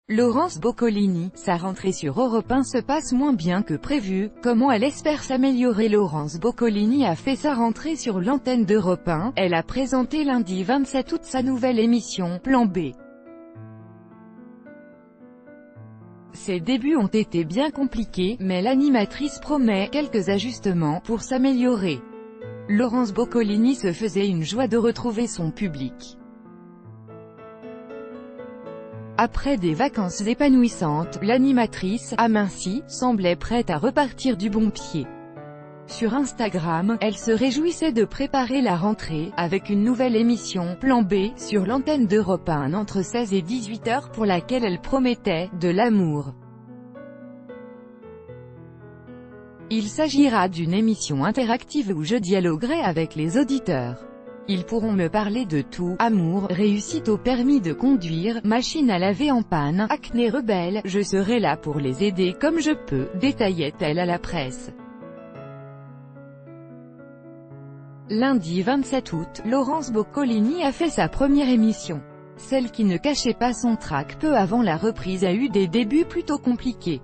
Laurence Boccolini, sa rentrée sur Europe 1 se passe moins bien que prévu. Comment elle espère s'améliorer? Laurence Boccolini a fait sa rentrée sur l'antenne d'Europe 1. Elle a présenté lundi 27 août sa nouvelle émission, Plan B. Ses débuts ont été bien compliqués, mais l'animatrice promet quelques ajustements pour s'améliorer. Laurence Boccolini se faisait une joie de retrouver son public. Après des vacances épanouissantes, l'animatrice, amincie, semblait prête à repartir du bon pied. Sur Instagram, elle se réjouissait de préparer la rentrée, avec une nouvelle émission, Plan B, sur l'antenne d'Europe 1 entre 16 et 18 h pour laquelle elle promettait de l'amour. Il s'agira d'une émission interactive où je dialoguerai avec les auditeurs. Ils pourront me parler de tout, amour, réussite au permis de conduire, machine à laver en panne, acné rebelle, je serai là pour les aider comme je peux, détaillait-elle à la presse. Lundi 27 août, Laurence Boccolini a fait sa première émission. Celle qui ne cachait pas son trac peu avant la reprise a eu des débuts plutôt compliqués.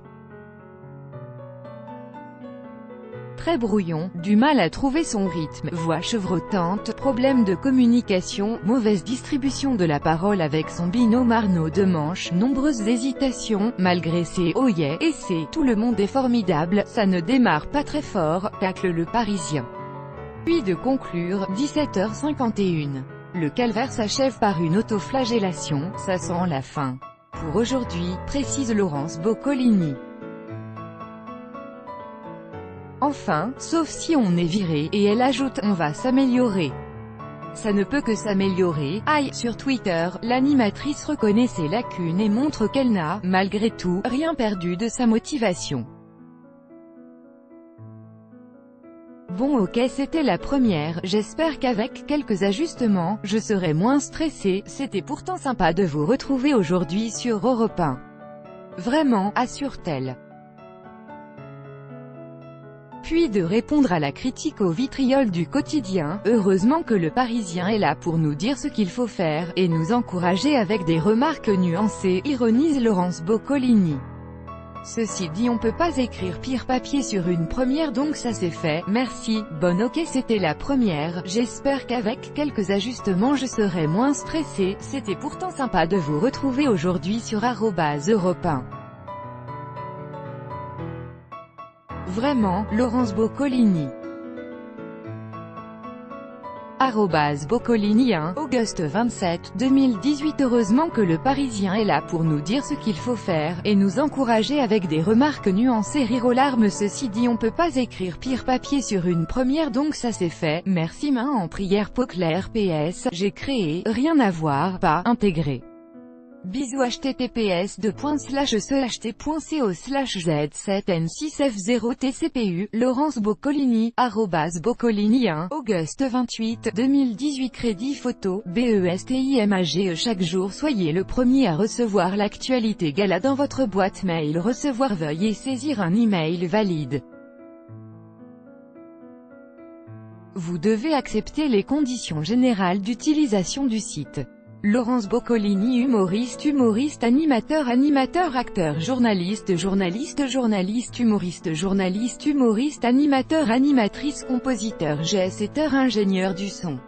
Très brouillon, du mal à trouver son rythme, voix chevrotante, problème de communication, mauvaise distribution de la parole avec son binôme Arnaud Demanche, nombreuses hésitations, malgré ses « oh yeah » et ses « tout le monde est formidable », ça ne démarre pas très fort, tacle le Parisien. Puis de conclure, 17h51. Le calvaire s'achève par une autoflagellation, ça sent la fin. Pour aujourd'hui, précise Laurence Boccolini. Enfin, sauf si on est viré, et elle ajoute « on va s'améliorer ». Ça ne peut que s'améliorer. Aïe, sur Twitter, l'animatrice reconnaît ses lacunes et montre qu'elle n'a, malgré tout, rien perdu de sa motivation. Bon ok, c'était la première, j'espère qu'avec quelques ajustements, je serai moins stressée, c'était pourtant sympa de vous retrouver aujourd'hui sur Europe 1. Vraiment, assure-t-elle. Puis de répondre à la critique au vitriol du quotidien, heureusement que le Parisien est là pour nous dire ce qu'il faut faire, et nous encourager avec des remarques nuancées, ironise Laurence Boccolini. Ceci dit, on peut pas écrire pire papier sur une première, donc ça c'est fait, merci, bon ok c'était la première, j'espère qu'avec quelques ajustements je serai moins stressée, c'était pourtant sympa de vous retrouver aujourd'hui sur @Europe 1. Vraiment, Laurence Boccolini. @Boccolini1, Auguste 27, 2018. Heureusement que le Parisien est là pour nous dire ce qu'il faut faire, et nous encourager avec des remarques nuancées. Rire aux larmes. Ceci dit, on peut pas écrire pire papier sur une première, donc ça c'est fait, merci. Main en prière. Peau claire. PS, j'ai créé, rien à voir, pas intégré. Bisous. https://cht.co/z7n6f0tcpu. Laurence Boccolini, @Boccolini1, Auguste 28, 2018. Crédit photo, BESTIMAGE. Chaque jour soyez le premier à recevoir l'actualité gala dans votre boîte mail. Recevoir, veuillez saisir un email valide. Vous devez accepter les conditions générales d'utilisation du site. Laurence Boccolini, humoriste, animateur, acteur, journaliste, humoriste, animateur, animatrice, compositeur, GS, ingénieur du son.